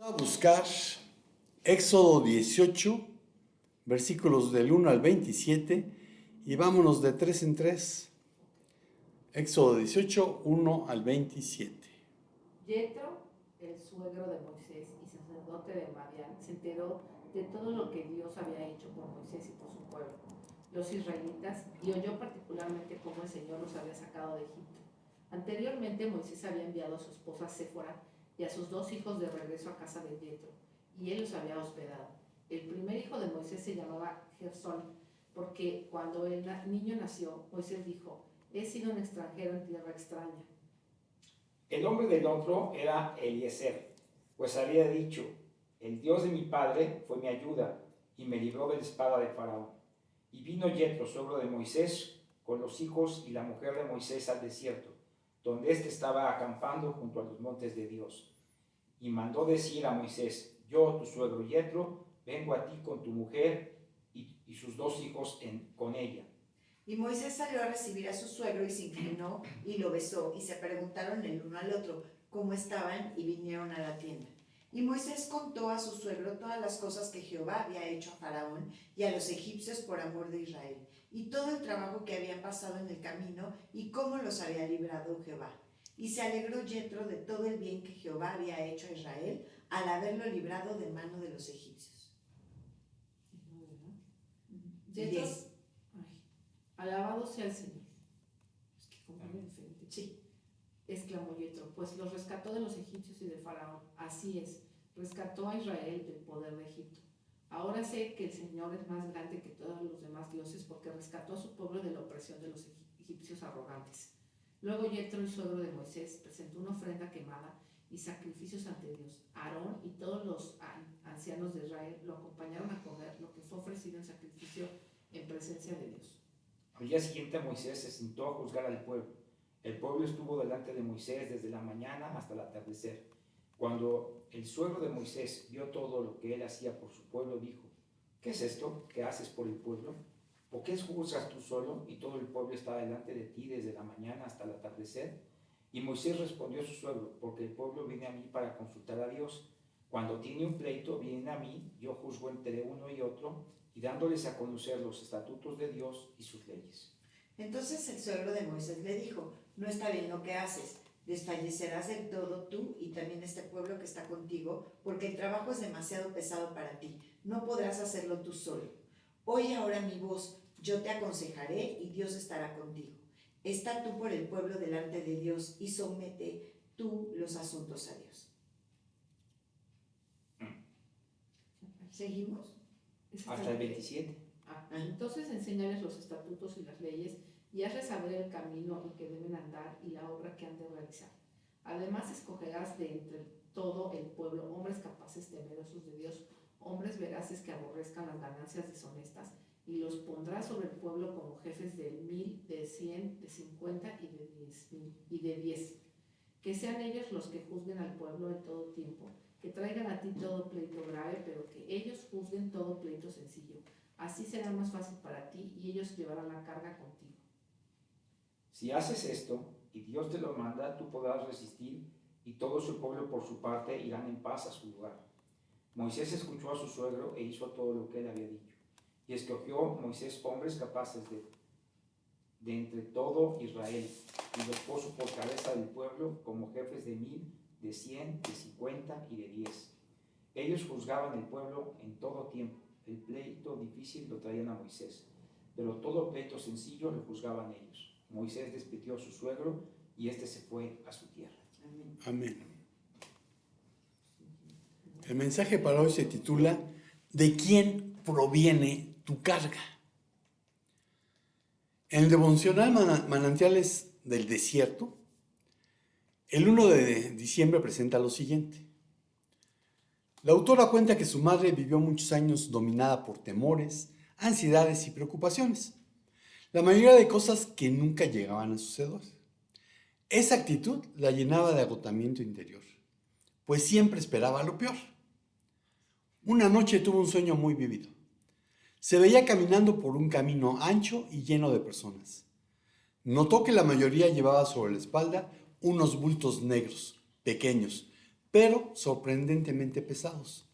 A buscar Éxodo 18, versículos del 1 al 27, y vámonos de 3 en 3. Éxodo 18, 1 al 27. Yetro, el suegro de Moisés y sacerdote de Madián, se enteró de todo lo que Dios había hecho por Moisés y por su pueblo, los israelitas, y oyó particularmente cómo el Señor los había sacado de Egipto. Anteriormente Moisés había enviado a su esposa Séfora y a sus 2 hijos de regreso a casa de Yetro, y él los había hospedado. El primer hijo de Moisés se llamaba Gersón, porque cuando el niño nació, Moisés dijo: he sido un extranjero en tierra extraña. El nombre del otro era Eliezer, pues había dicho: el Dios de mi padre fue mi ayuda y me libró de la espada de Faraón. Y vino Yetro, suegro de Moisés, con los hijos y la mujer de Moisés al desierto, donde éste estaba acampando junto a los montes de Dios. Y mandó decir a Moisés: yo, tu suegro Yetro, vengo a ti con tu mujer y sus 2 hijos con ella. Y Moisés salió a recibir a su suegro y se inclinó y lo besó, y se preguntaron el uno al otro cómo estaban, y vinieron a la tienda. Y Moisés contó a su suegro todas las cosas que Jehová había hecho a Faraón y a los egipcios por amor de Israel, y todo el trabajo que habían pasado en el camino, y cómo los había librado Jehová. Y se alegró Yetro de todo el bien que Jehová había hecho a Israel al haberlo librado de mano de los egipcios. Yetro, alabado sea el Señor. Es que como es diferente. Sí. Exclamó Yetro, pues los rescató de los egipcios y de Faraón. Así es, rescató a Israel del poder de Egipto. Ahora sé que el Señor es más grande que todos los demás dioses, porque rescató a su pueblo de la opresión de los egipcios arrogantes. Luego Yetro, el suegro de Moisés, presentó una ofrenda quemada y sacrificios ante Dios. Aarón y todos los ancianos de Israel lo acompañaron a comer lo que fue ofrecido en sacrificio en presencia de Dios. Al día siguiente Moisés se sentó a juzgar al pueblo. El pueblo estuvo delante de Moisés desde la mañana hasta el atardecer. Cuando el suegro de Moisés vio todo lo que él hacía por su pueblo, dijo: ¿qué es esto que haces por el pueblo? ¿Por qué juzgas tú solo y todo el pueblo está delante de ti desde la mañana hasta el atardecer? Y Moisés respondió a su suegro: porque el pueblo viene a mí para consultar a Dios. Cuando tiene un pleito, vienen a mí, yo juzgo entre uno y otro, y dándoles a conocer los estatutos de Dios y sus leyes. Entonces el suegro de Moisés le dijo: no está bien lo que haces, desfallecerás del todo tú y también este pueblo que está contigo, porque el trabajo es demasiado pesado para ti, no podrás hacerlo tú solo. Oye ahora mi voz, yo te aconsejaré y Dios estará contigo. Está tú por el pueblo delante de Dios y somete tú los asuntos a Dios. ¿Seguimos? Hasta el 27. Entonces enséñales los estatutos y las leyes, y hazles saber el camino en que deben andar y la obra que han de realizar. Además escogerás de entre todo el pueblo hombres capaces, temerosos de Dios, hombres veraces que aborrezcan las ganancias deshonestas, y los pondrás sobre el pueblo como jefes de 1000, de 100, de 50 y de 10. Que sean ellos los que juzguen al pueblo en todo tiempo, que traigan a ti todo pleito grave, pero que ellos juzguen todo pleito sencillo. Así será más fácil para ti y ellos llevarán la carga contigo. Si haces esto y Dios te lo manda, tú podrás resistir, y todo su pueblo por su parte irán en paz a su lugar. Moisés escuchó a su suegro e hizo todo lo que él había dicho. Y escogió Moisés hombres capaces de entre todo Israel, y los puso por cabeza del pueblo como jefes de 1000, de 100, de 50 y de 10. Ellos juzgaban el pueblo en todo tiempo. El pleito difícil lo traían a Moisés, pero todo pleito sencillo lo juzgaban ellos. Moisés despidió a su suegro y éste se fue a su tierra. Amén. El mensaje para hoy se titula: ¿de quién proviene tu carga? En el devocional Manantiales del Desierto, el 1 de diciembre presenta lo siguiente. La autora cuenta que su madre vivió muchos años dominada por temores, ansiedades y preocupaciones, la mayoría de cosas que nunca llegaban a suceder. Esa actitud la llenaba de agotamiento interior, pues siempre esperaba lo peor. Una noche tuvo un sueño muy vívido. Se veía caminando por un camino ancho y lleno de personas. Notó que la mayoría llevaba sobre la espalda unos bultos negros, pequeños, pero sorprendentemente pesados.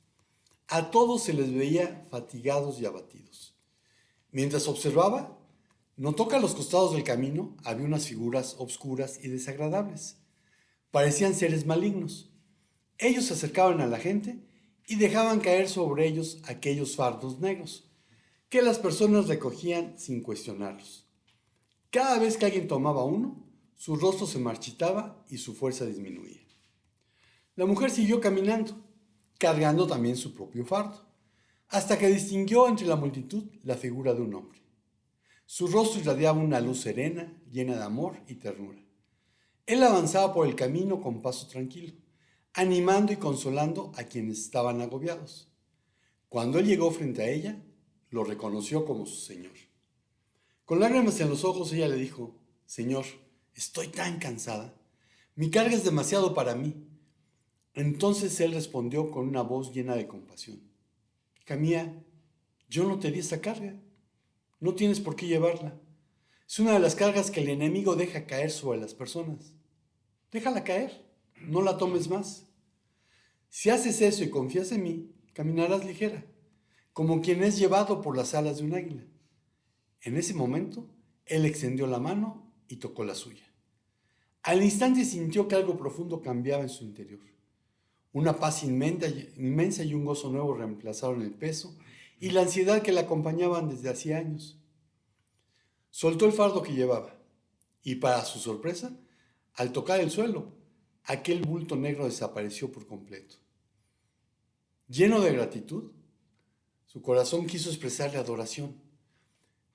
A todos se les veía fatigados y abatidos. Mientras observaba, notó que a los costados del camino había unas figuras obscuras y desagradables. Parecían seres malignos. Ellos se acercaban a la gente y dejaban caer sobre ellos aquellos fardos negros, que las personas recogían sin cuestionarlos. Cada vez que alguien tomaba uno, su rostro se marchitaba y su fuerza disminuía. La mujer siguió caminando, cargando también su propio fardo, hasta que distinguió entre la multitud la figura de un hombre. Su rostro irradiaba una luz serena, llena de amor y ternura. Él avanzaba por el camino con paso tranquilo, animando y consolando a quienes estaban agobiados. Cuando él llegó frente a ella, lo reconoció como su Señor. Con lágrimas en los ojos, ella le dijo: Señor, estoy tan cansada. Mi carga es demasiado para mí. Entonces él respondió con una voz llena de compasión: Hija mía, yo no te di esa carga. No tienes por qué llevarla. Es una de las cargas que el enemigo deja caer sobre las personas. Déjala caer, no la tomes más. Si haces eso y confías en mí, caminarás ligera, como quien es llevado por las alas de un águila. En ese momento, él extendió la mano y tocó la suya. Al instante sintió que algo profundo cambiaba en su interior. Una paz inmensa y un gozo nuevo reemplazaron el peso y la ansiedad que la acompañaban desde hacía años. Soltó el fardo que llevaba y, para su sorpresa, al tocar el suelo, aquel bulto negro desapareció por completo. Lleno de gratitud, su corazón quiso expresarle adoración,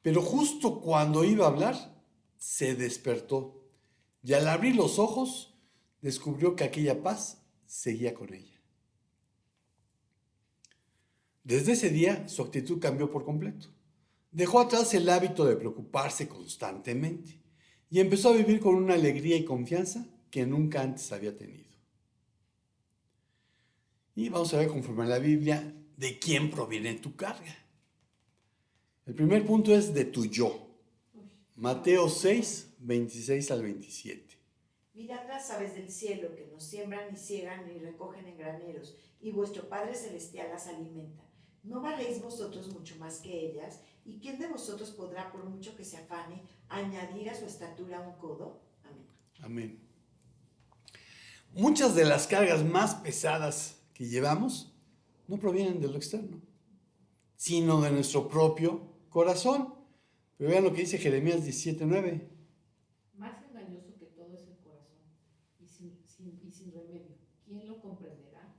pero justo cuando iba a hablar, se despertó y al abrir los ojos, descubrió que aquella paz seguía con ella. Desde ese día, su actitud cambió por completo. Dejó atrás el hábito de preocuparse constantemente y empezó a vivir con una alegría y confianza que nunca antes había tenido. Y vamos a ver, conforme a la Biblia, de quién proviene tu carga. El primer punto es de tu yo. Mateo 6, 26 al 27. Mirad las aves del cielo, que no siembran ni ciegan ni recogen en graneros, y vuestro Padre Celestial las alimenta. ¿No valéis vosotros mucho más que ellas? ¿Y quién de vosotros podrá, por mucho que se afane, añadir a su estatura un codo? Amén. Amén. Muchas de las cargas más pesadas que llevamos no provienen de lo externo, sino de nuestro propio corazón. Pero vean lo que dice Jeremías 17:9. Más engañoso que todo es el corazón, y sin remedio. ¿Quién lo comprenderá?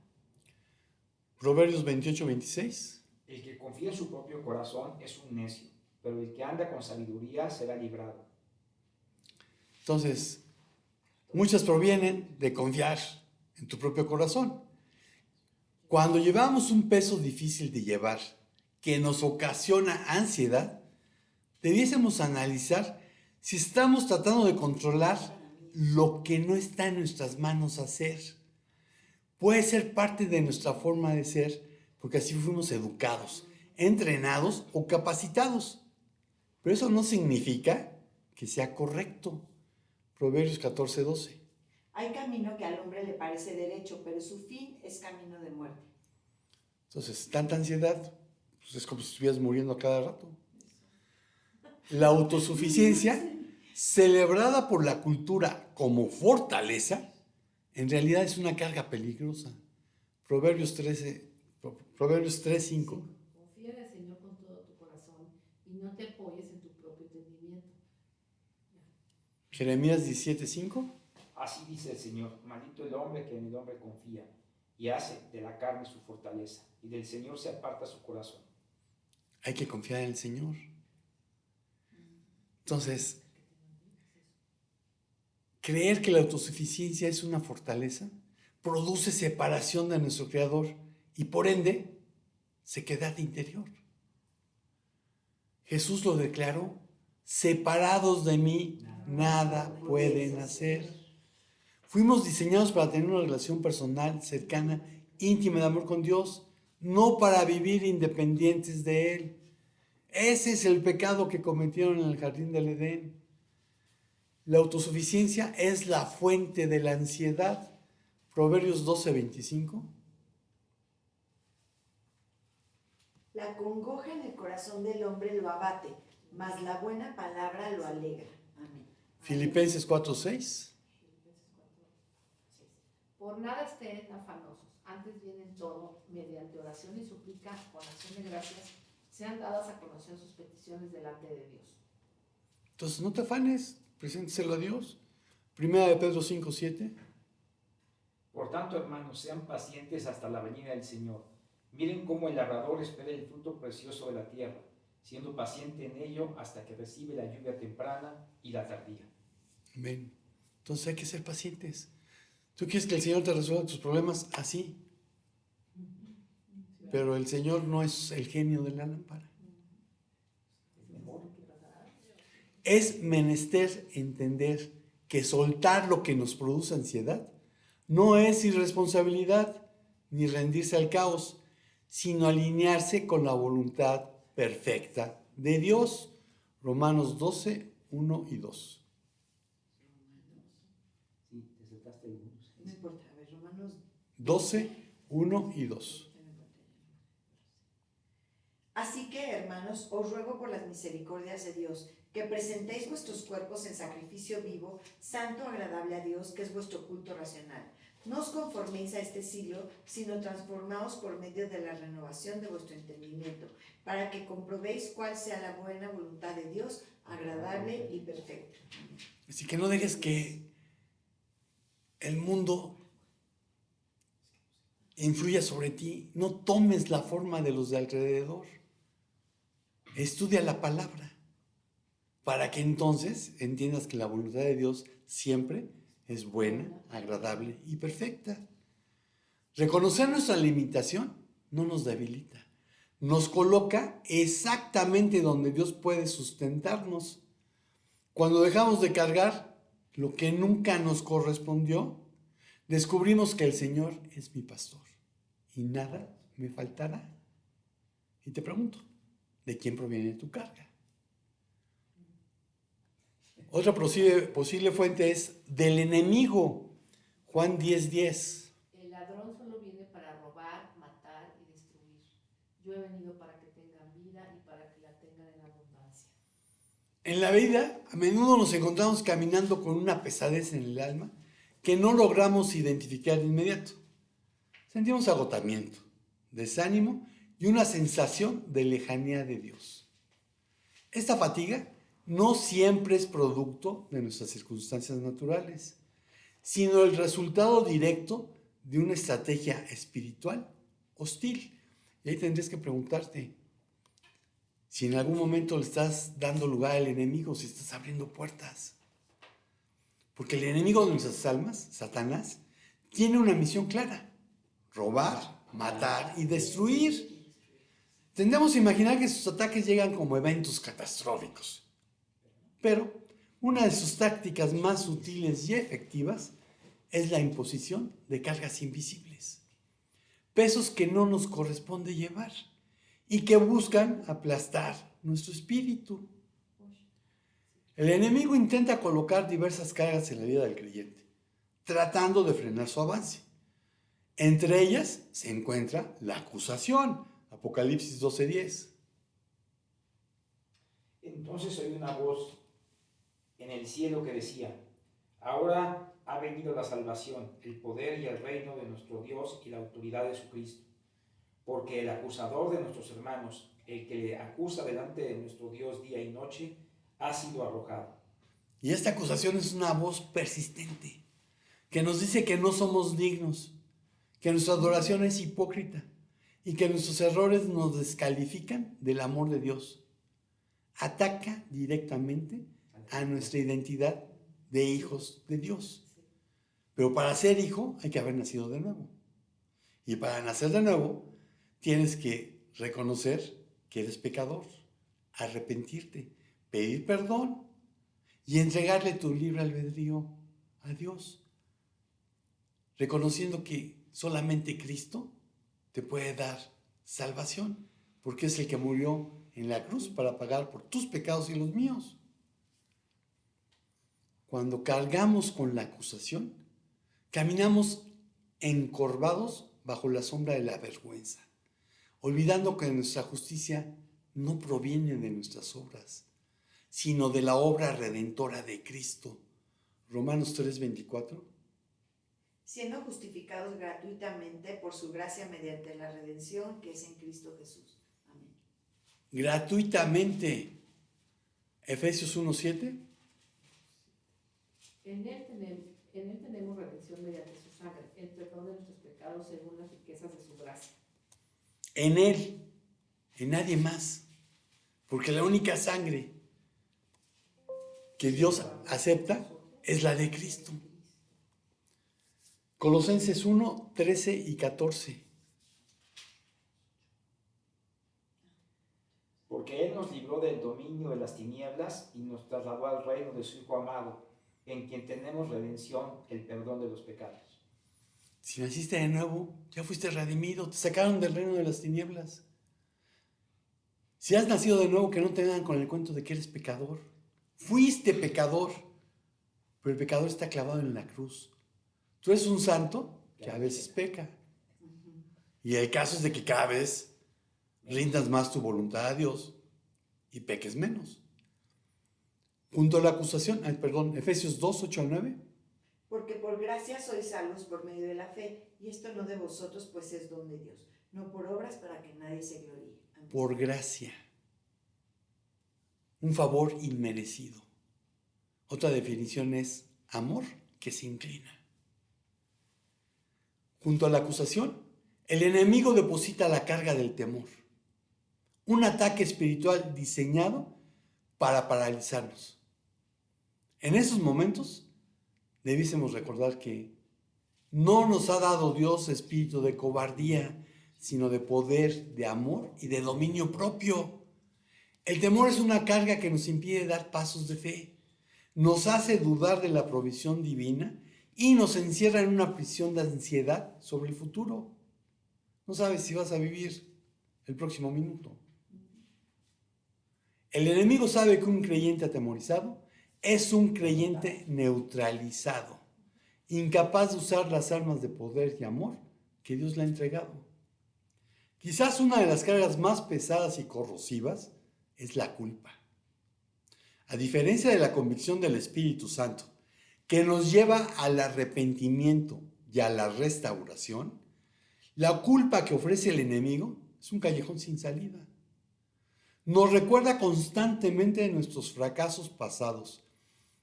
Proverbios 28:26. El que confía en su propio corazón es un necio, pero el que anda con sabiduría será librado. Entonces, muchas provienen de confiar en tu propio corazón. Cuando llevamos un peso difícil de llevar, que nos ocasiona ansiedad, debiésemos analizar si estamos tratando de controlar lo que no está en nuestras manos hacer. Puede ser parte de nuestra forma de ser, porque así fuimos educados, entrenados o capacitados. Pero eso no significa que sea correcto. Proverbios 14:12. Hay camino que al hombre le parece derecho, pero su fin es camino de muerte. Entonces, tanta ansiedad, pues es como si estuvieras muriendo a cada rato. La autosuficiencia, celebrada por la cultura como fortaleza, en realidad es una carga peligrosa. Proverbios 3:5. Confía en el Señor con todo tu corazón y no te apoyes en tu propio entendimiento. Jeremías 17:5. Así dice el Señor: maldito el hombre que en el hombre confía y hace de la carne su fortaleza, y del Señor se aparta su corazón. Hay que confiar en el Señor. Entonces, creer que la autosuficiencia es una fortaleza produce separación de nuestro Creador y por ende sequedad interior. Jesús lo declaró: separados de mí nada pueden hacer. Fuimos diseñados para tener una relación personal, cercana, íntima de amor con Dios, no para vivir independientes de Él. Ese es el pecado que cometieron en el jardín del Edén. La autosuficiencia es la fuente de la ansiedad, Proverbios 12:25. La congoja en el corazón del hombre lo abate, mas la buena palabra lo alegra. Amén. Filipenses 4:6. Por nada estén afanosos, antes bien en todo, mediante oración y súplica, con acción de gracias, sean dadas a conocer sus peticiones delante de Dios. Entonces no te afanes, presénteselo a Dios. Primera de Pedro 5:7. Por tanto, hermanos, sean pacientes hasta la venida del Señor. Miren cómo el labrador espera el fruto precioso de la tierra, siendo paciente en ello hasta que recibe la lluvia temprana y la tardía. Amén. Entonces hay que ser pacientes. ¿Tú quieres que el Señor te resuelva tus problemas? Así. Pero el Señor no es el genio de la lámpara. Es menester entender que soltar lo que nos produce ansiedad no es irresponsabilidad ni rendirse al caos, sino alinearse con la voluntad perfecta de Dios. Romanos 12:1 y 2. Sí, te saltaste algunos. No importa, a ver, Romanos 12:1 y 2. Así que, hermanos, os ruego por las misericordias de Dios, que presentéis vuestros cuerpos en sacrificio vivo, santo, agradable a Dios, que es vuestro culto racional. No os conforméis a este siglo, sino transformaos por medio de la renovación de vuestro entendimiento, para que comprobéis cuál sea la buena voluntad de Dios, agradable y perfecta. Así que no dejes que el mundo influya sobre ti. No tomes la forma de los de alrededor. Estudia la palabra para que entonces entiendas que la voluntad de Dios siempre es buena, agradable y perfecta. Reconocer nuestra limitación no nos debilita. Nos coloca exactamente donde Dios puede sustentarnos. Cuando dejamos de cargar lo que nunca nos correspondió, descubrimos que el Señor es mi pastor y nada me faltará. Y te pregunto, ¿de quién proviene tu carga? Otra posible fuente es del enemigo. Juan 10:10. El ladrón solo viene para robar, matar y destruir. Yo he venido para que tengan vida y para que la tengan en abundancia. En la vida, a menudo nos encontramos caminando con una pesadez en el alma que no logramos identificar de inmediato. Sentimos agotamiento, desánimo y una sensación de lejanía de Dios. Esta fatiga no siempre es producto de nuestras circunstancias naturales, sino el resultado directo de una estrategia espiritual hostil. Y ahí tendrías que preguntarte si en algún momento le estás dando lugar al enemigo, si estás abriendo puertas. Porque el enemigo de nuestras almas, Satanás, tiene una misión clara: robar, matar y destruir. Tendemos a imaginar que sus ataques llegan como eventos catastróficos. Pero una de sus tácticas más sutiles y efectivas es la imposición de cargas invisibles, pesos que no nos corresponde llevar y que buscan aplastar nuestro espíritu. El enemigo intenta colocar diversas cargas en la vida del creyente, tratando de frenar su avance. Entre ellas se encuentra la acusación, Apocalipsis 12:10. Entonces oí una voz en el cielo que decía: ahora ha venido la salvación, el poder y el reino de nuestro Dios y la autoridad de su Cristo. Porque el acusador de nuestros hermanos, el que le acusa delante de nuestro Dios día y noche, ha sido arrojado. Y esta acusación es una voz persistente que nos dice que no somos dignos, que nuestra adoración es hipócrita y que nuestros errores nos descalifican del amor de Dios. Ataca directamente a nuestra identidad de hijos de Dios. Pero para ser hijo hay que haber nacido de nuevo. Y para nacer de nuevo tienes que reconocer que eres pecador, arrepentirte, pedir perdón y entregarle tu libre albedrío a Dios, reconociendo que solamente Cristo te puede dar salvación, porque es el que murió en la cruz para pagar por tus pecados y los míos. Cuando cargamos con la acusación, caminamos encorvados bajo la sombra de la vergüenza, olvidando que nuestra justicia no proviene de nuestras obras, sino de la obra redentora de Cristo. Romanos 3:24. Siendo justificados gratuitamente por su gracia mediante la redención que es en Cristo Jesús. Amén. Gratuitamente. Efesios 1:7. En él tenemos redención mediante su sangre, el perdón de nuestros pecados según las riquezas de su gracia. En Él, en nadie más. Porque la única sangre que Dios acepta es la de Cristo. Colosenses 1:13-14. Porque Él nos libró del dominio de las tinieblas y nos trasladó al reino de su Hijo amado, en quien tenemos redención, el perdón de los pecados. Si naciste de nuevo, ya fuiste redimido, te sacaron del reino de las tinieblas. Si has nacido de nuevo, que no te vengan con el cuento de que eres pecador. Fuiste pecador, pero el pecador está clavado en la cruz. Tú eres un santo que a veces peca. Y el caso es de que cada vez rindas más tu voluntad a Dios y peques menos. Junto a la acusación, Efesios 2:8-9. Porque por gracia sois salvos por medio de la fe, y esto no de vosotros, pues es don de Dios, no por obras para que nadie se gloríe. Amén. Por gracia. Un favor inmerecido. Otra definición es amor que se inclina. Junto a la acusación, el enemigo deposita la carga del temor. Un ataque espiritual diseñado para paralizarnos. En esos momentos, debiésemos recordar que no nos ha dado Dios espíritu de cobardía, sino de poder, de amor y de dominio propio. El temor es una carga que nos impide dar pasos de fe, nos hace dudar de la provisión divina y nos encierra en una prisión de ansiedad sobre el futuro. No sabes si vas a vivir el próximo minuto. El enemigo sabe que un creyente atemorizado es un creyente neutralizado, incapaz de usar las armas de poder y amor que Dios le ha entregado. Quizás una de las cargas más pesadas y corrosivas es la culpa. A diferencia de la convicción del Espíritu Santo, que nos lleva al arrepentimiento y a la restauración, la culpa que ofrece el enemigo es un callejón sin salida. Nos recuerda constantemente de nuestros fracasos pasados,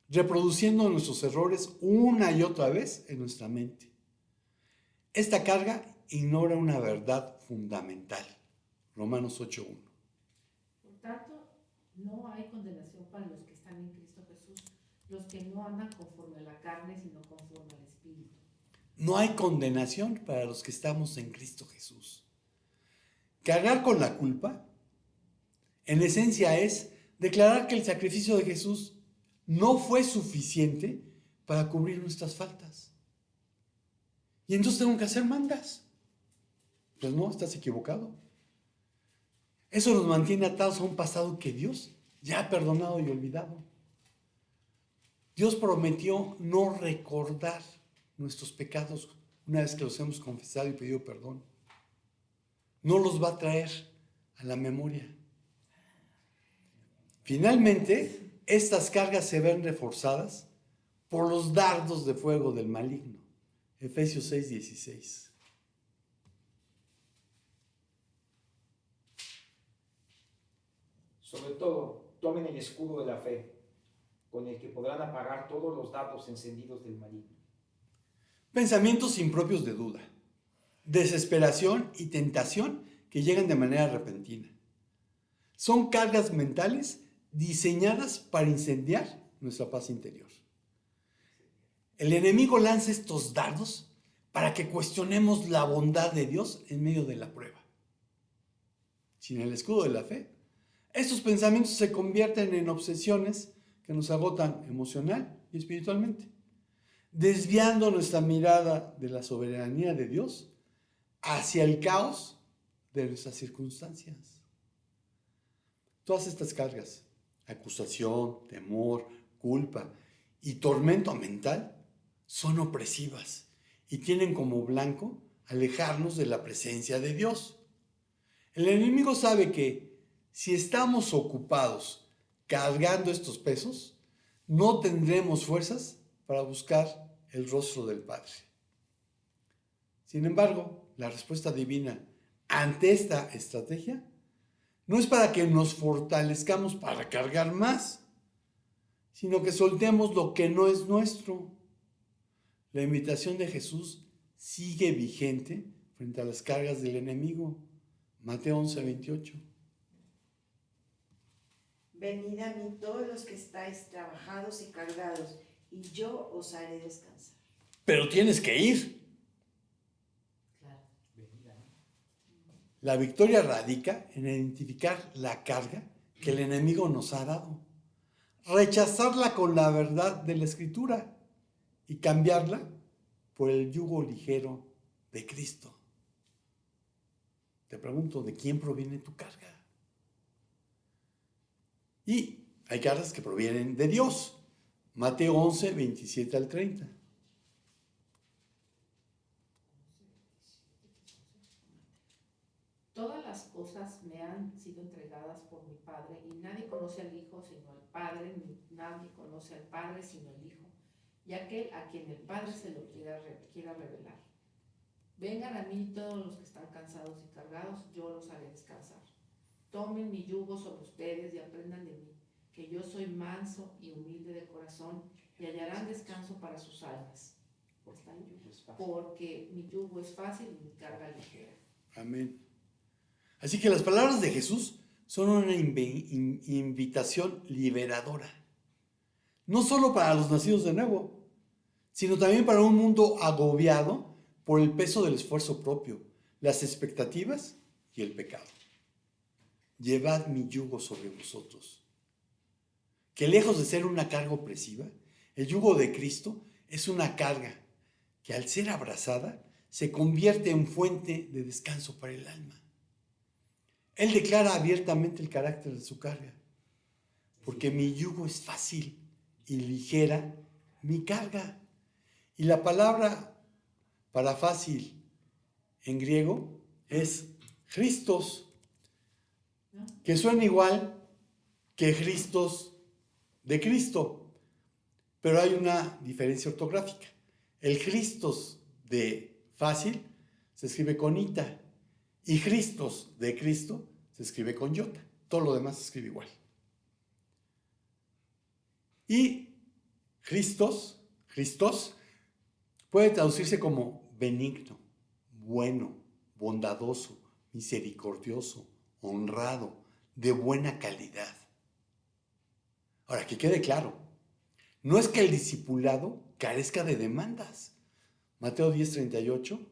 reproduciendo nuestros errores una y otra vez en nuestra mente. Esta carga ignora una verdad fundamental. Romanos 8:1. Por tanto, no hay condenación para los que están en Cristo Jesús, los que no andan conforme a la carne, sino conforme al Espíritu. No hay condenación para los que estamos en Cristo Jesús. Cargar con la culpa, en esencia, es declarar que el sacrificio de Jesús no fue suficiente para cubrir nuestras faltas. Y entonces tengo que hacer mandas. Pues no, estás equivocado. Eso nos mantiene atados a un pasado que Dios ya ha perdonado y olvidado. Dios prometió no recordar nuestros pecados una vez que los hemos confesado y pedido perdón. No los va a traer a la memoria. Finalmente, estas cargas se ven reforzadas por los dardos de fuego del maligno. Efesios 6:16. Sobre todo, tomen el escudo de la fe, con el que podrán apagar todos los dardos encendidos del maligno. Pensamientos impropios de duda, desesperación y tentación que llegan de manera repentina. Son cargas mentales diseñadas para incendiar nuestra paz interior. El enemigo lanza estos dardos para que cuestionemos la bondad de Dios en medio de la prueba. Sin el escudo de la fe, estos pensamientos se convierten en obsesiones que nos agotan emocional y espiritualmente, desviando nuestra mirada de la soberanía de Dios hacia el caos de nuestras circunstancias. Todas estas cargas, acusación, temor, culpa y tormento mental, son opresivas y tienen como blanco alejarnos de la presencia de Dios. El enemigo sabe que si estamos ocupados cargando estos pesos, no tendremos fuerzas para buscar el rostro del Padre. Sin embargo, la respuesta divina ante esta estrategia no es para que nos fortalezcamos para cargar más, sino que soltemos lo que no es nuestro. La invitación de Jesús sigue vigente frente a las cargas del enemigo. Mateo 11:28. Venid a mí todos los que estáis trabajados y cargados, y yo os haré descansar. Pero tienes que ir. Claro. La victoria radica en identificar la carga que el enemigo nos ha dado, rechazarla con la verdad de la Escritura y cambiarla por el yugo ligero de Cristo. Te pregunto, ¿de quién proviene tu carga? Y hay cargas que provienen de Dios. Mateo 11, 27 al 30. Todas las cosas me han sido entregadas por mi Padre, y nadie conoce al Hijo sino el Padre, ni nadie conoce al Padre sino el Hijo, y aquel a quien el Padre se lo quiera revelar. Vengan a mí todos los que están cansados y cargados, yo los haré descansar. Tomen mi yugo sobre ustedes y aprendan de mí, que yo soy manso y humilde de corazón, y hallarán descanso para sus almas. Porque mi yugo es fácil y mi carga ligera. Amén. Así que las palabras de Jesús son una invitación liberadora. No solo para los nacidos de nuevo, sino también para un mundo agobiado por el peso del esfuerzo propio, las expectativas y el pecado. Llevad mi yugo sobre vosotros. Que lejos de ser una carga opresiva, el yugo de Cristo es una carga que al ser abrazada se convierte en fuente de descanso para el alma. Él declara abiertamente el carácter de su carga, porque mi yugo es fácil y ligera mi carga. Y la palabra para fácil en griego es Christos, que suena igual que Christos de Cristo, pero hay una diferencia ortográfica. El Christos de fácil se escribe con ita y Christos de Cristo se escribe con iota. Todo lo demás se escribe igual. Y Christos puede traducirse como benigno, bueno, bondadoso, misericordioso, honrado, de buena calidad. Ahora, que quede claro, no es que el discipulado carezca de demandas. Mateo 10:38.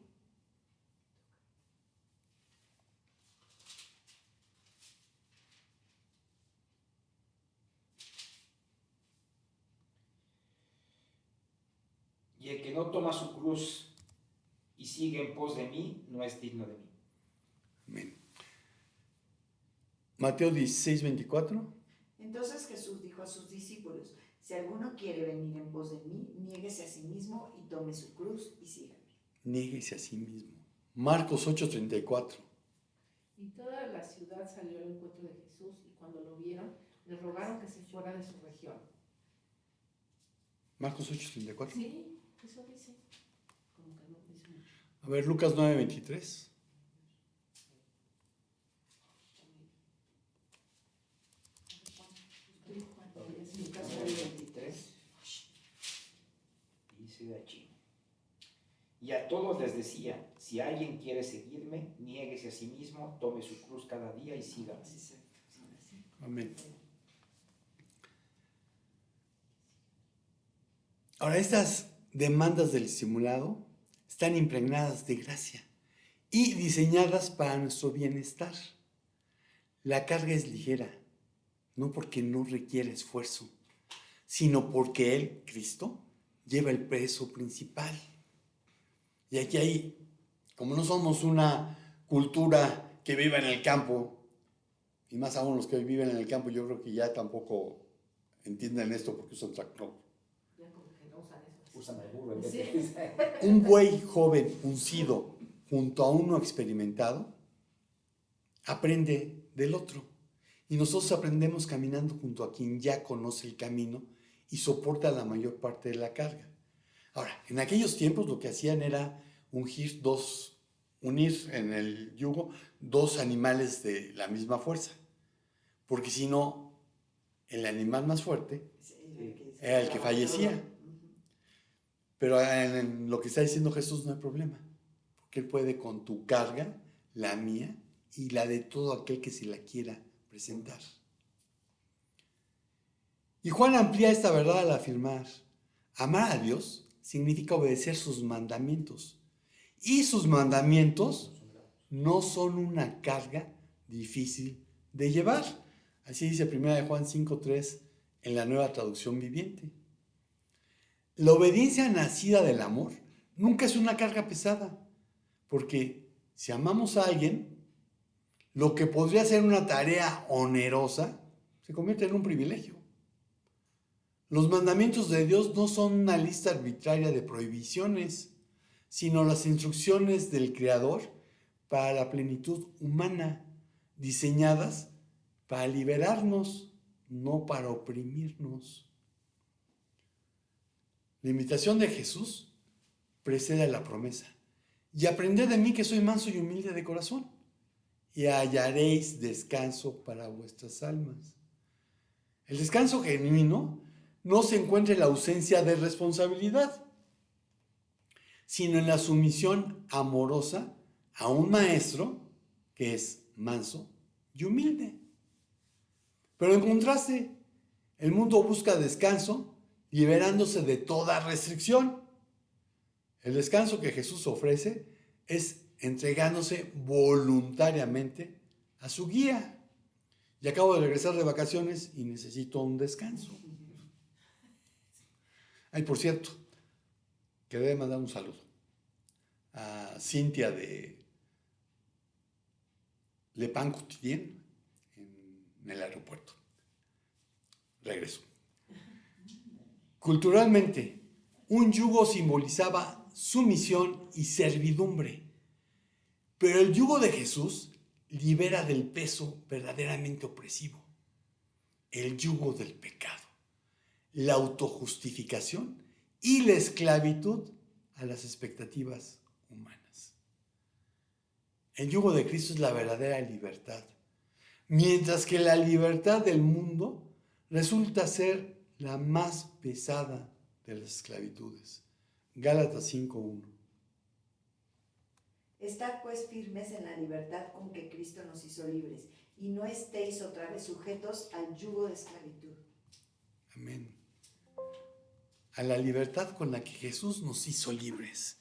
Y el que no toma su cruz y sigue en pos de mí, no es digno de mí. Amén. Mateo 16:24. Entonces Jesús dijo a sus discípulos: si alguno quiere venir en pos de mí, niéguese a sí mismo y tome su cruz y sígame. Niéguese a sí mismo. Marcos 8:34. Y toda la ciudad salió al encuentro de Jesús, y cuando lo vieron, le rogaron que se fuera de su región. Marcos 8:34. Sí, eso dice. Como que no dice mucho. A ver, Lucas 9:23. Lucas 23, dice de aquí. Y a todos les decía: si alguien quiere seguirme, niéguese a sí mismo, tome su cruz cada día y sígame. Amén. Ahora, estas demandas del discipulado están impregnadas de gracia y diseñadas para nuestro bienestar. La carga es ligera, no porque no requiere esfuerzo, sino porque Él, Cristo, lleva el peso principal. Y aquí hay, como no somos una cultura que viva en el campo, y más aún los que viven en el campo, yo creo que ya tampoco entienden esto porque usan tractor. Ya como que no usan eso. Usan al burro en vez Sí. de... Un buey joven uncido junto a uno experimentado aprende del otro. Y nosotros aprendemos caminando junto a quien ya conoce el camino y soporta la mayor parte de la carga. Ahora, en aquellos tiempos lo que hacían era unir en el yugo dos animales de la misma fuerza. Porque si no, el animal más fuerte era el que fallecía. Pero en lo que está diciendo Jesús no hay problema. Porque Él puede con tu carga, la mía y la de todo aquel que se la quiera presentar. Y Juan amplía esta verdad al afirmar: amar a Dios significa obedecer sus mandamientos. Y sus mandamientos no son una carga difícil de llevar. Así dice 1 Juan 5:3 en la Nueva Traducción Viviente. La obediencia nacida del amor nunca es una carga pesada, porque si amamos a alguien, lo que podría ser una tarea onerosa se convierte en un privilegio. Los mandamientos de Dios no son una lista arbitraria de prohibiciones, sino las instrucciones del Creador para la plenitud humana, diseñadas para liberarnos, no para oprimirnos. La invitación de Jesús precede a la promesa: y aprended de mí que soy manso y humilde de corazón, y hallaréis descanso para vuestras almas. El descanso genuino no se encuentra en la ausencia de responsabilidad, sino en la sumisión amorosa a un maestro que es manso y humilde. Pero en contraste, el mundo busca descanso liberándose de toda restricción. El descanso que Jesús ofrece es entregándose voluntariamente a su guía. Y acabo de regresar de vacaciones y necesito un descanso. Ay, por cierto, quería mandar un saludo a Cintia de Le Pan Quotidien en el aeropuerto. Regreso. Culturalmente, un yugo simbolizaba sumisión y servidumbre, pero el yugo de Jesús libera del peso verdaderamente opresivo, el yugo del pecado, la autojustificación y la esclavitud a las expectativas humanas. El yugo de Cristo es la verdadera libertad, mientras que la libertad del mundo resulta ser la más pesada de las esclavitudes. Gálatas 5:1. Estad pues firmes en la libertad con que Cristo nos hizo libres, y no estéis otra vez sujetos al yugo de esclavitud. Amén. A la libertad con la que Jesús nos hizo libres.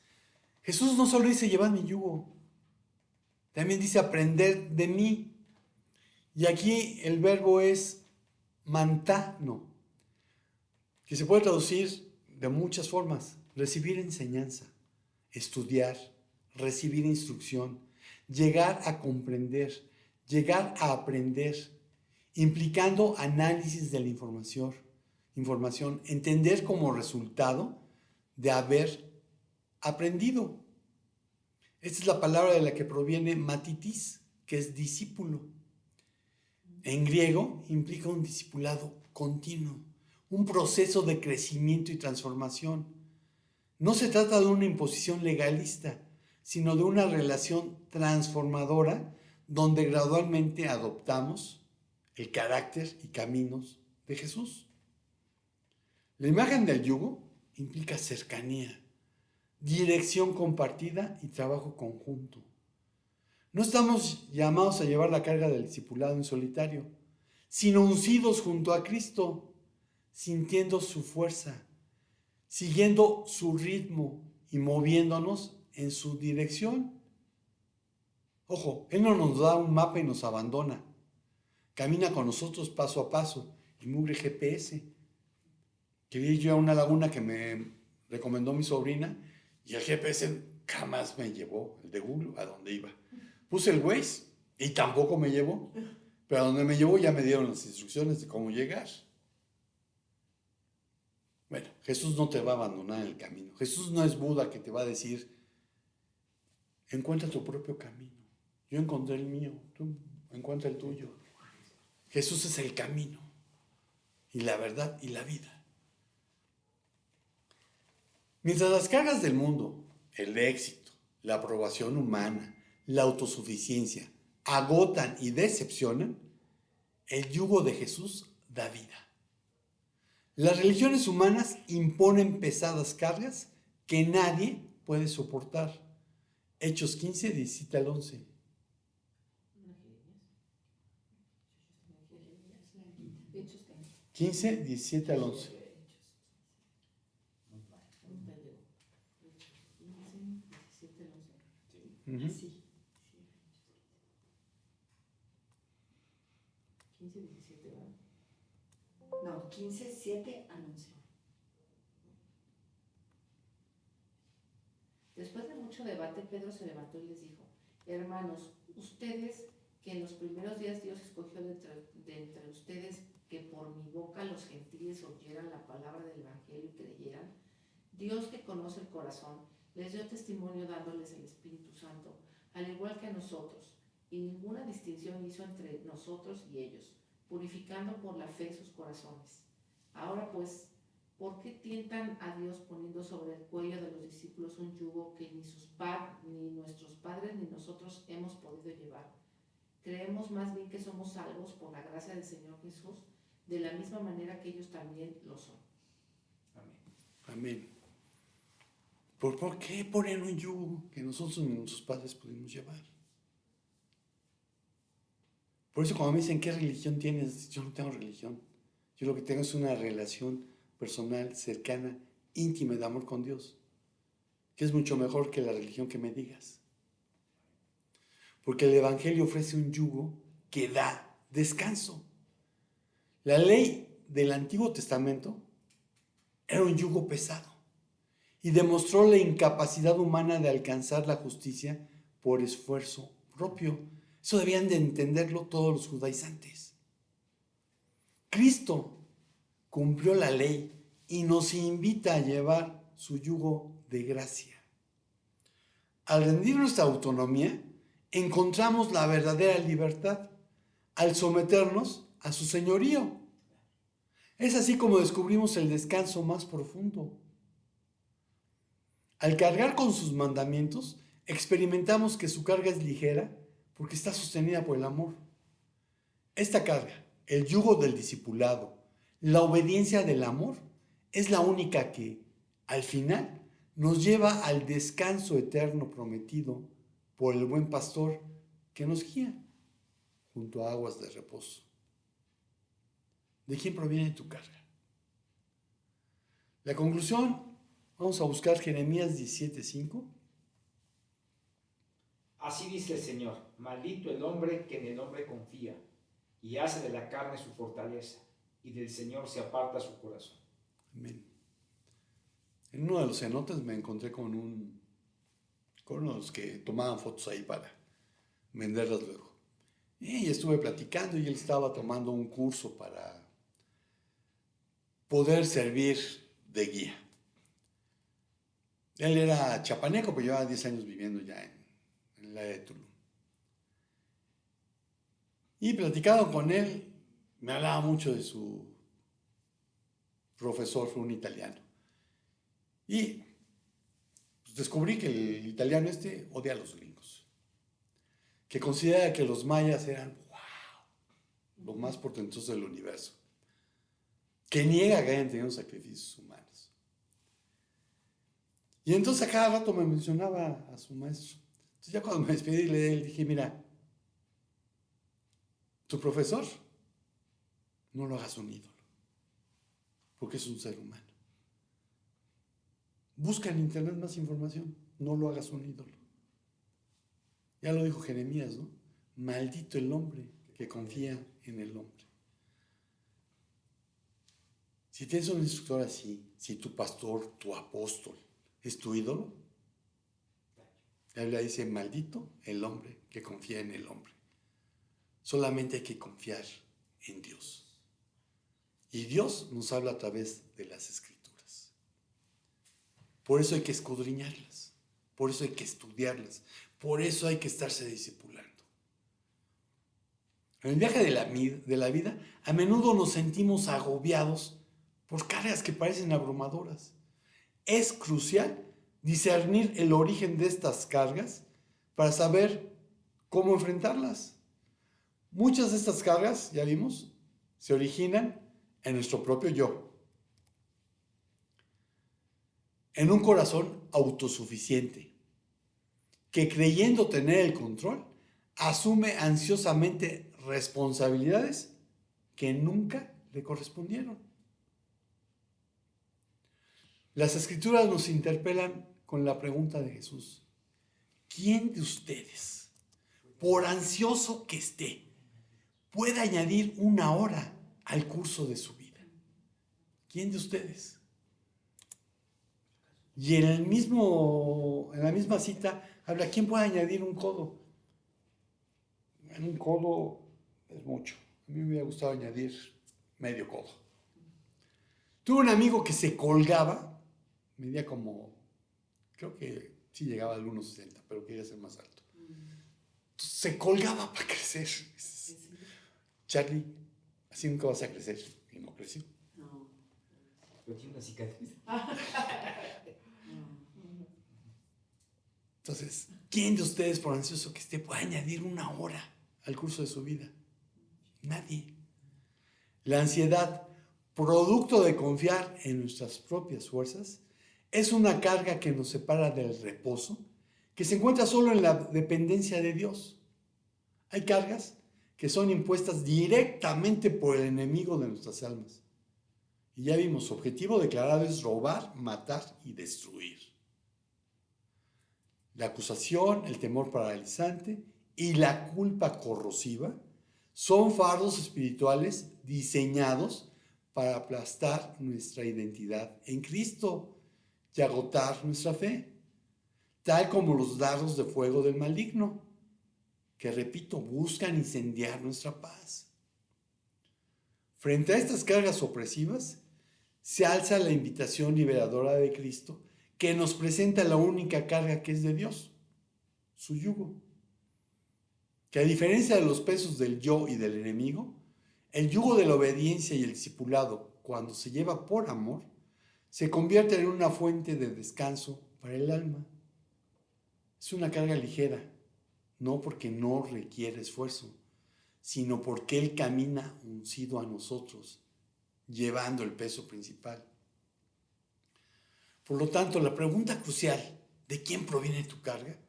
Jesús no solo dice llevad mi yugo, también dice aprender de mí. Y aquí el verbo es mantano, que se puede traducir de muchas formas: recibir enseñanza, estudiar, recibir instrucción, llegar a comprender, llegar a aprender, implicando análisis de la información, entender como resultado de haber aprendido. Esta es la palabra de la que proviene matitis, que es discípulo. En griego implica un discipulado continuo, un proceso de crecimiento y transformación. No se trata de una imposición legalista, sino de una relación transformadora donde gradualmente adoptamos el carácter y caminos de Jesús. La imagen del yugo implica cercanía, dirección compartida y trabajo conjunto. No estamos llamados a llevar la carga del discipulado en solitario, sino uncidos junto a Cristo, sintiendo su fuerza, siguiendo su ritmo y moviéndonos en su dirección. Ojo, Él no nos da un mapa y nos abandona. Camina con nosotros paso a paso y mugre GPS. Quería ir yo a una laguna que me recomendó mi sobrina y el GPS jamás me llevó, el de Google, a donde iba. Puse el Waze y tampoco me llevó, pero a donde me llevó ya me dieron las instrucciones de cómo llegar. Bueno, Jesús no te va a abandonar en el camino. Jesús no es Buda que te va a decir, encuentra tu propio camino. Yo encontré el mío, tú encuentra el tuyo. Jesús es el camino y la verdad y la vida. Mientras las cargas del mundo, el éxito, la aprobación humana, la autosuficiencia, agotan y decepcionan, el yugo de Jesús da vida. Las religiones humanas imponen pesadas cargas que nadie puede soportar. Hechos 15, 17 al 11. 15, 17 al 11. Uh-huh. Sí. 15, 17, ¿verdad? No, 15, 7 al 11. Después de mucho debate, Pedro se levantó y les dijo: hermanos, ustedes que en los primeros días Dios escogió de entre ustedes que por mi boca los gentiles oyeran la palabra del Evangelio y creyeran, Dios que conoce el corazón, les dio testimonio dándoles el Espíritu Santo, al igual que a nosotros, y ninguna distinción hizo entre nosotros y ellos, purificando por la fe sus corazones. Ahora pues, ¿por qué tientan a Dios poniendo sobre el cuello de los discípulos un yugo que ni nuestros padres ni nosotros hemos podido llevar? Creemos más bien que somos salvos por la gracia del Señor Jesús, de la misma manera que ellos también lo son. Amén. Amén. ¿Por qué ponen un yugo que nosotros ni nuestros padres pudimos llevar? Por eso cuando me dicen, ¿qué religión tienes? Yo no tengo religión. Yo lo que tengo es una relación personal, cercana, íntima de amor con Dios, que es mucho mejor que la religión que me digas. Porque el Evangelio ofrece un yugo que da descanso. La ley del Antiguo Testamento era un yugo pesado y demostró la incapacidad humana de alcanzar la justicia por esfuerzo propio. Eso debían de entenderlo todos los judaizantes. Cristo cumplió la ley y nos invita a llevar su yugo de gracia. Al rendir nuestra autonomía, encontramos la verdadera libertad al someternos a su señorío. Es así como descubrimos el descanso más profundo. Al cargar con sus mandamientos, experimentamos que su carga es ligera porque está sostenida por el amor. Esta carga, el yugo del discipulado, la obediencia del amor, es la única que, al final, nos lleva al descanso eterno prometido por el buen pastor que nos guía junto a aguas de reposo. ¿De quién proviene tu carga? La conclusión, vamos a buscar Jeremías 17:5. Así dice el Señor: maldito el hombre que en el hombre confía y hace de la carne su fortaleza, y del Señor se aparta su corazón. Amén. En uno de los cenotes me encontré con uno de los que tomaban fotos ahí para venderlas luego. Y estuve platicando y él estaba tomando un curso para poder servir de guía. Él era chapaneco, pero llevaba 10 años viviendo ya en la de Tulum. Y platicando con él, me hablaba mucho de su profesor, fue un italiano. Y pues, descubrí que el italiano odia a los gringos, que considera que los mayas eran, lo más portentoso del universo, que niega que hayan tenido sacrificios humanos. Y entonces a cada rato me mencionaba a su maestro. Entonces ya cuando me despedí de él dije, mira, tu profesor, no lo hagas un ídolo, porque es un ser humano. Busca en internet más información, no lo hagas un ídolo. Ya lo dijo Jeremías, ¿no? Maldito el hombre que confía en el hombre. Si tienes un instructor así, si tu pastor, tu apóstol, es tu ídolo, la Biblia dice, maldito el hombre que confía en el hombre. Solamente hay que confiar en Dios. Y Dios nos habla a través de las Escrituras. Por eso hay que escudriñarlas, por eso hay que estudiarlas, por eso hay que estarse discipulando. En el viaje de la vida, a menudo nos sentimos agobiados por cargas que parecen abrumadoras. Es crucial discernir el origen de estas cargas para saber cómo enfrentarlas. Muchas de estas cargas, ya vimos, se originan en nuestro propio yo, en un corazón autosuficiente, que creyendo tener el control, asume ansiosamente responsabilidades que nunca le correspondieron. Las Escrituras nos interpelan con la pregunta de Jesús: ¿quién de ustedes, por ansioso que esté, puede añadir una hora al curso de su vida? ¿Quién de ustedes? Y en la misma cita habla: ¿quién puede añadir un codo? Un codo es mucho. A mí me hubiera gustado añadir medio codo. Tuve un amigo que se colgaba, medía como, creo que sí llegaba a algunos 60, pero quería ser más alto. Entonces, se colgaba para crecer. Charlie, así nunca vas a crecer. Y no creció. No. Pero tiene una cicatriz. Entonces, ¿quién de ustedes, por ansioso que esté, puede añadir una hora al curso de su vida? Nadie. La ansiedad, producto de confiar en nuestras propias fuerzas, es una carga que nos separa del reposo, que se encuentra solo en la dependencia de Dios. Hay cargas que son impuestas directamente por el enemigo de nuestras almas. Y ya vimos, su objetivo declarado es robar, matar y destruir. La acusación, el temor paralizante y la culpa corrosiva son fardos espirituales diseñados para aplastar nuestra identidad en Cristo y agotar nuestra fe, tal como los dardos de fuego del maligno, que, repito, buscan incendiar nuestra paz. Frente a estas cargas opresivas, se alza la invitación liberadora de Cristo, que nos presenta la única carga que es de Dios, su yugo. Que a diferencia de los pesos del yo y del enemigo, el yugo de la obediencia y el discipulado, cuando se lleva por amor, se convierte en una fuente de descanso para el alma. Es una carga ligera, no porque no requiere esfuerzo, sino porque Él camina uncido a nosotros, llevando el peso principal. Por lo tanto, la pregunta crucial, ¿de quién proviene tu carga?,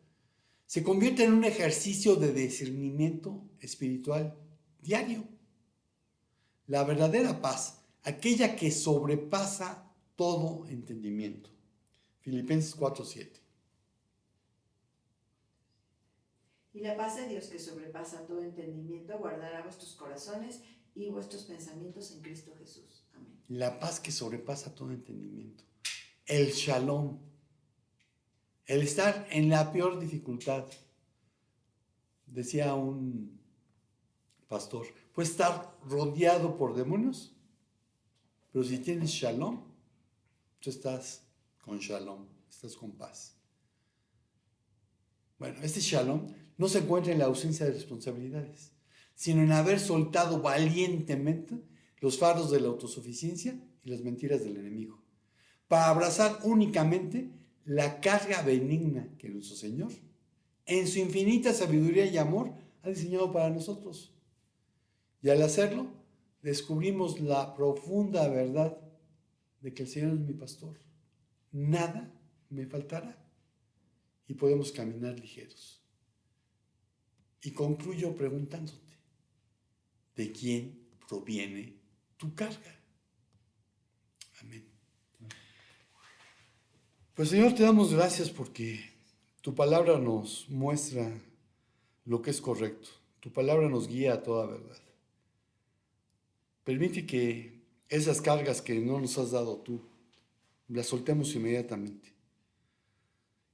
se convierte en un ejercicio de discernimiento espiritual diario. La verdadera paz, aquella que sobrepasa todo entendimiento. Filipenses 4:7. Y la paz de Dios, que sobrepasa todo entendimiento, guardará vuestros corazones y vuestros pensamientos en Cristo Jesús. Amén. La paz que sobrepasa todo entendimiento. El shalom. El estar en la peor dificultad. Decía un pastor, puedes estar rodeado por demonios, pero si tienes shalom, tú estás con shalom, estás con paz. Bueno, este shalom no se encuentra en la ausencia de responsabilidades, sino en haber soltado valientemente los fardos de la autosuficiencia y las mentiras del enemigo, para abrazar únicamente la carga benigna que nuestro Señor, en su infinita sabiduría y amor, ha diseñado para nosotros. Y al hacerlo, descubrimos la profunda verdad de que el Señor es mi pastor. Nada me faltará. Y podemos caminar ligeros. Y concluyo preguntándote, ¿de quién proviene tu carga? Amén. Pues Señor, te damos gracias porque tu palabra nos muestra lo que es correcto. Tu palabra nos guía a toda verdad. Permite que esas cargas que no nos has dado tú, las soltemos inmediatamente.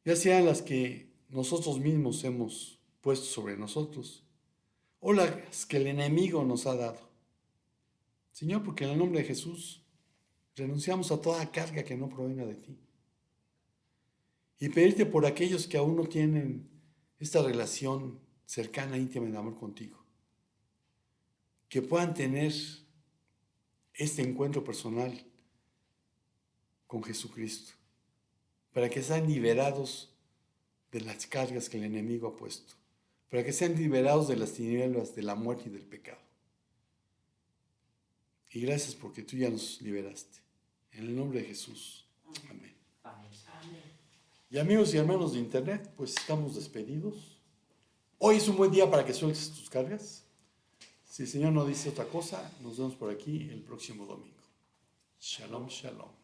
Ya sean las que nosotros mismos hemos puesto sobre nosotros, o las que el enemigo nos ha dado. Señor, porque en el nombre de Jesús renunciamos a toda carga que no provenga de ti. Y pedirte por aquellos que aún no tienen esta relación cercana, íntima en amor contigo, que puedan tener este encuentro personal con Jesucristo, para que sean liberados de las cargas que el enemigo ha puesto, para que sean liberados de las tinieblas, de la muerte y del pecado. Y gracias porque tú ya nos liberaste. En el nombre de Jesús. Amén. Amén. Amén. Y amigos y hermanos de internet, pues estamos despedidos. Hoy es un buen día para que sueltes tus cargas. Si el Señor no dice otra cosa, nos vemos por aquí el próximo domingo. Shalom, shalom.